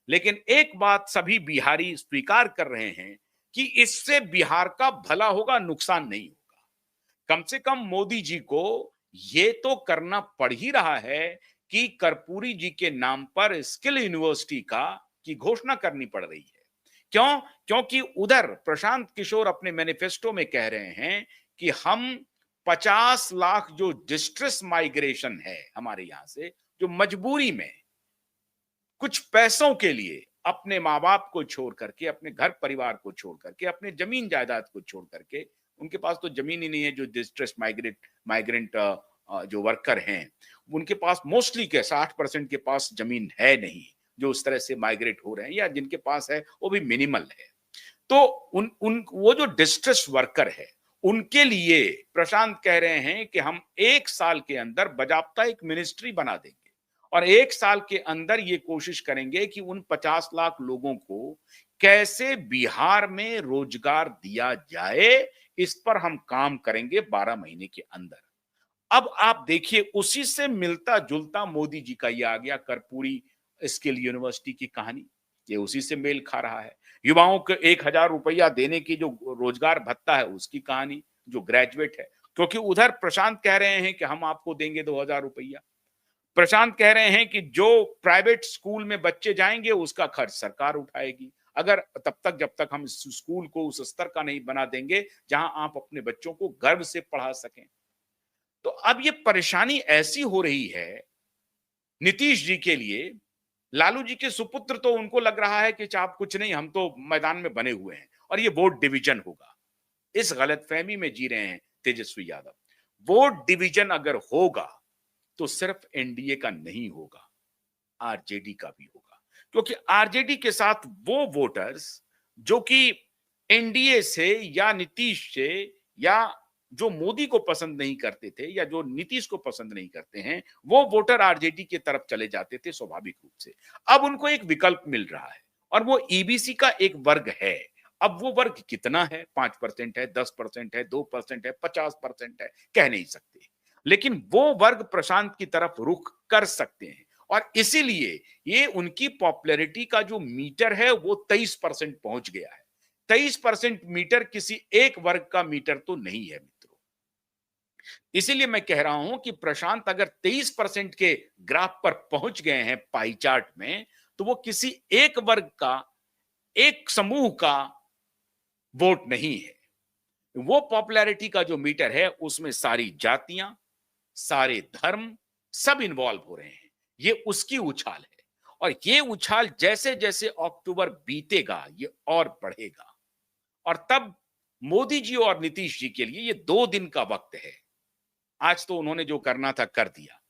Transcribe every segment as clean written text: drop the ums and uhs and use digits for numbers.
लेकिन एक बात सभी बिहारी स्वीकार कर रहे हैं कि इससे बिहार का भला होगा, नुकसान नहीं होगा। कम से कम मोदी जी को ये तो करना पड़ ही रहा है कि कर्पूरी जी के नाम पर स्किल यूनिवर्सिटी का की घोषणा करनी पड़ रही है। क्यों? क्योंकि उधर प्रशांत किशोर अपने मैनिफेस्टो में कह रहे हैं कि हम 50 लाख जो डिस्ट्रेस माइग्रेशन है हमारे यहां से, जो मजबूरी में कुछ पैसों के लिए अपने माँ बाप को छोड़ करके, अपने घर परिवार को छोड़ करके, अपने जमीन जायदाद को छोड़ करके, उनके पास तो जमीन ही नहीं है, जो डिस्ट्रेस माइग्रेंट जो वर्कर हैं, उनके पास मोस्टली के 60% के पास जमीन है नहीं, जो उस तरह से माइग्रेट हो रहे हैं, या जिनके पास है वो भी मिनिमल है। तो उन उन वो जो डिस्ट्रेस वर्कर है, उनके लिए प्रशांत कह रहे हैं कि हम 1 साल के अंदर बाजाबता एक मिनिस्ट्री बना देंगे और 1 साल के अंदर ये कोशिश करेंगे कि उन 50 लाख लोगों को कैसे बिहार में रोजगार दिया जाए, इस पर हम काम करेंगे 12 महीने के अंदर। अब आप देखिए, उसी से मिलता-जुलता मोदी जी का ये आ गया कर्पूरी स्किल यूनिवर्सिटी की कहानी। ये उसी से मेल खा रहा है। युवाओं को ₹1000 देने की जो रोजगार भत्ता है, उसकी कहानी, जो ग्रेजुएट है। क्योंकि उधर प्रशांत कह रहे हैं कि हम आपको देंगे ₹2000। प्रशांत कह रहे हैं कि जो प्राइवेट स्कूल में बच्चे जाएंगे, उसका खर्च सरकार उठाएगी। अगर तब तक जब तक हम इस स्कूल को उस स्तर का नहीं बना देंगे, जहां आप अपने बच्चों को गर्व से पढ़ा सकें। तो अब ये परेशानी ऐसी हो रही है नीतीश जी के लिए, लालू जी के सुपुत्र तो उनको लग रहा है कि आप कुछ नहीं, हम तो मैदान में बने हुए हैं और ये वोट डिवीजन होगा। इस गलतफहमी में जी रहे हैं तेजस्वी यादव। वोट डिवीजन अगर होगा तो सिर्फ एनडीए का नहीं होगा, आरजेडी का भी होगा। क्योंकि आरजेडी के साथ वो वोटर्स जो कि एनडीए से या नीतीश से, या जो मोदी को पसंद नहीं करते थे या जो नीतीश को पसंद नहीं करते हैं, वो वोटर आरजेडी की तरफ चले जाते थे स्वाभाविक रूप से। अब उनको एक विकल्प मिल रहा है और वो ईबीसी का एक वर्ग है। अब वो वर्ग कितना है? 5% है, 10% है, 2% है, 50% है, कह नहीं सकते। लेकिन वो वर्ग प्रशांत की तरफ रुख कर सकते हैं और इसीलिए ये उनकी पॉपुलैरिटी का जो मीटर है वो 23% पहुंच गया है। 23% मीटर किसी एक वर्ग का मीटर तो नहीं है मित्रों। इसीलिए मैं कह रहा हूं कि प्रशांत अगर 23% के ग्राफ पर पहुंच गए हैं पाई चार्ट में, तो वो किसी एक वर्ग का, एक समूह का वोट नहीं है। वो पॉपुलैरिटी का जो मीटर है, उसमें सारी जातियां, सारे धर्म सब इन्वॉल्व हो रहे हैं। ये उसकी उछाल है और ये उछाल जैसे जैसे अक्टूबर बीतेगा, ये और बढ़ेगा। और तब मोदी जी और नीतीश जी के लिए ये 2 दिन का वक्त है। आज तो उन्होंने जो करना था कर दिया।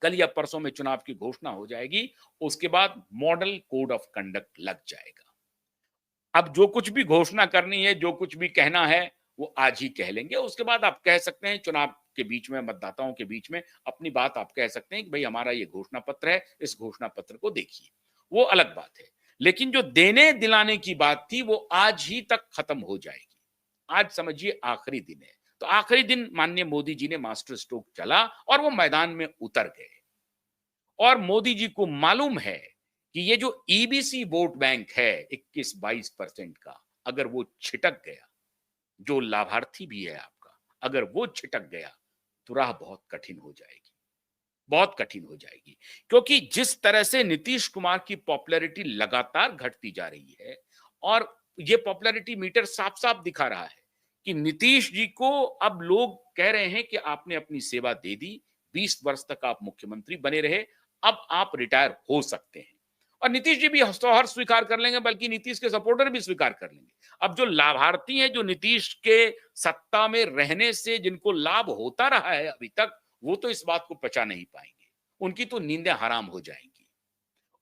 कल या परसों में चुनाव की घोषणा हो जाएगी, उसके बाद मॉडल कोड ऑफ कंडक्ट लग जाएगा। अब जो कुछ भी घोषणा करनी है, जो कुछ भी कहना है, वो आज ही कह लेंगे। उसके बाद आप कह सकते हैं चुनाव के बीच में, मतदाताओं के बीच में अपनी बात आप कह सकते हैं कि भाई हमारा ये घोषणा पत्र है, इस घोषणा पत्र को देखिए। वो अलग बात है। लेकिन जो देने दिलाने की बात थी, वो आज ही तक खत्म हो जाएगी। आज समझिए आखिरी दिन है। तो आखिरी दिन माननीय मोदी जी ने मास्टर स्ट्रोक चला और वो मैदान में उतर गए। और मोदी जी को मालूम है कि ये जो ईबीसी वोट बैंक है 21-22% का, अगर वो छिटक गया, जो लाभार्थी भी है आपका, अगर वो छिटक गया, तो राह बहुत कठिन हो जाएगी, बहुत कठिन हो जाएगी। क्योंकि जिस तरह से नीतीश कुमार की पॉपुलैरिटी लगातार घटती जा रही है और ये पॉपुलैरिटी मीटर साफ-साफ दिखा रहा है कि नीतीश जी को अब लोग कह रहे हैं कि आपने अपनी सेवा दे दी, 20 वर्ष तक आप मुख्यमंत्री बने रहे, अब आप रिटायर हो सकते हैं। और नीतीश जी भी हर्ष स्वीकार कर लेंगे, बल्कि नीतीश के सपोर्टर भी स्वीकार कर लेंगे। अब जो लाभार्थी हैं, जो नीतीश के सत्ता में रहने से जिनको लाभ होता रहा है अभी तक, वो तो इस बात को पचा नहीं पाएंगे। उनकी तो नींदें हराम हो जाएंगी।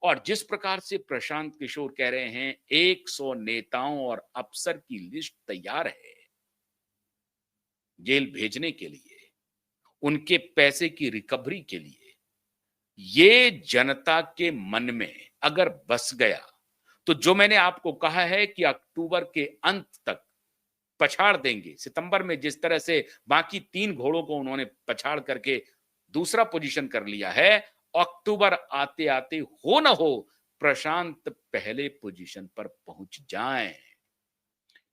और जिस प्रकार से प्रशांत किशोर कह रहे हैं 100 नेताओं और अफसर की लिस्ट तैयार है जेल भेजने के लिए, उनके पैसे की रिकवरी के लिए, ये जनता के मन में अगर बस गया, तो जो मैंने आपको कहा है कि अक्टूबर के अंत तक पछाड़ देंगे, सितंबर में जिस तरह से बाकी 3 घोड़ों को उन्होंने पछाड़ करके दूसरा पोजीशन कर लिया है, अक्टूबर आते-आते हो ना हो, प्रशांत पहले पोजीशन पर पहुंच जाएं।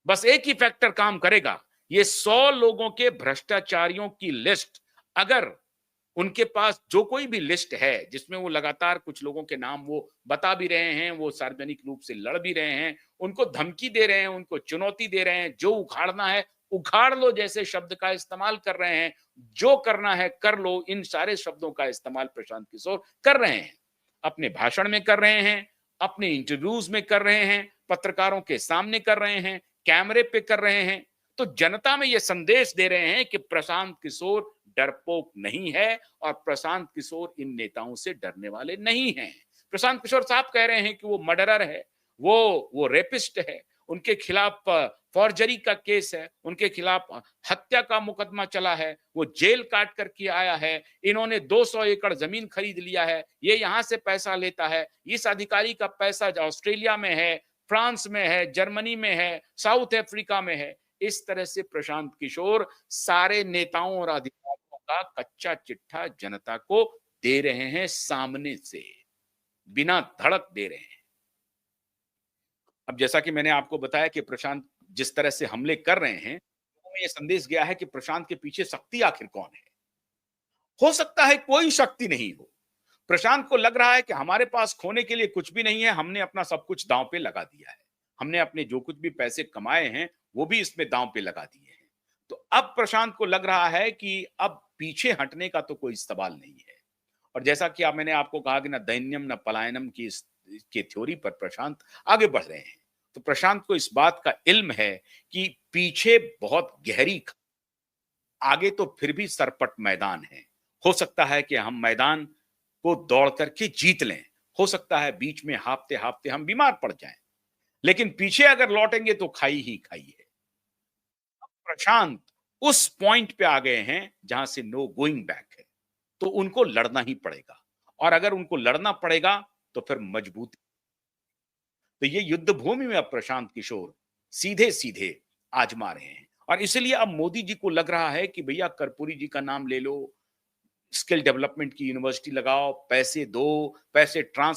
बस एक ही फैक्टर काम करेगा, ये 100 लोगों के भ्रष्टाचारियों की लिस्ट अगर उनके पास जो कोई भी लिस्ट है जिसमें वो लगातार कुछ लोगों के नाम वो बता भी रहे हैं, वो सार्वजनिक रूप से लड़ भी रहे हैं, उनको धमकी दे रहे हैं, उनको चुनौती दे रहे हैं, जो उखाड़ना है उखाड़ लो जैसे शब्द का इस्तेमाल कर रहे हैं, जो करना है कर लो, इन सारे शब्दों का इस्तेमाल प्रशांत किशोर कर रहे हैं। अपने भाषण में कर रहे हैं, अपने इंटरव्यूज में कर रहे हैं, पत्रकारों के सामने कर रहे हैं, कैमरे पे कर रहे हैं। तो जनता में ये संदेश दे रहे हैं कि प्रशांत किशोर डरपोक नहीं है और प्रशांत किशोर इन नेताओं से डरने वाले नहीं हैं। प्रशांत किशोर साहब कह रहे हैं कि वो मर्डरर है, वो रेपिस्ट है, उनके खिलाफ फॉर्जरी का केस है, उनके खिलाफ हत्या का मुकदमा चला है, वो जेल काट करके आया है, इन्होंने 200 एकड़ जमीन खरीद लिया है, ये यहां से पैसा लेता है, इस अधिकारी का पैसा ऑस्ट्रेलिया में है, फ्रांस में है, जर्मनी में है, साउथ अफ्रीका में है। इस तरह से प्रशांत किशोर सारे नेताओं और अधिकारियों का कच्चा चिट्ठा जनता को दे रहे हैं, सामने से बिना धड़क दे रहे हैं। अब जैसा कि मैंने आपको बताया कि प्रशांत जिस तरह से हमले कर रहे हैं, लोगों में यह संदेश गया है कि प्रशांत के पीछे शक्ति आखिर कौन है। हो सकता है कोई शक्ति नहीं हो, प्रशांत को लग रहा है कि हमारे पास खोने के लिए कुछ भी नहीं है, हमने अपना सब कुछ दांव पे लगा दिया है, हमने अपने जो कुछ भी पैसे कमाए हैं वो भी इसमें दांव पे लगा दिए हैं। तो अब प्रशांत को लग रहा है कि अब पीछे हटने का तो कोई सवाल नहीं है। और जैसा कि अब मैंने आपको कहा कि ना दैन्यम न पलायनम की के थ्योरी पर प्रशांत आगे बढ़ रहे हैं। तो प्रशांत को इस बात का इल्म है कि पीछे बहुत गहरी, आगे तो फिर भी सरपट मैदान है। हो सकता है कि हम मैदान को दौड़ करके जीत लें, हो सकता है बीच में हाफते हाफते हम बीमार पड़ जाएं, लेकिन पीछे अगर लौटेंगे तो खाई ही खाई है। प्रशांत उस पॉइंट पे आ गए हैं जहां से नो गोइंग बैक है, तो उनको लड़ना ही पड़ेगा, और अगर उनको लड़ना पड़ेगा तो फिर मजबूती। तो ये युद्ध भूमि में अब प्रशांत किशोर सीधे सीधे आजमा रहे हैं, और इसलिए अब मोदी जी को लग रहा है कि भैया कर्पूरी जी का नाम ले लो, स्किल डेवलपमेंट की यूनिवर्सिटी लगाओ, पैसे दो, पैसे ट्रांसफर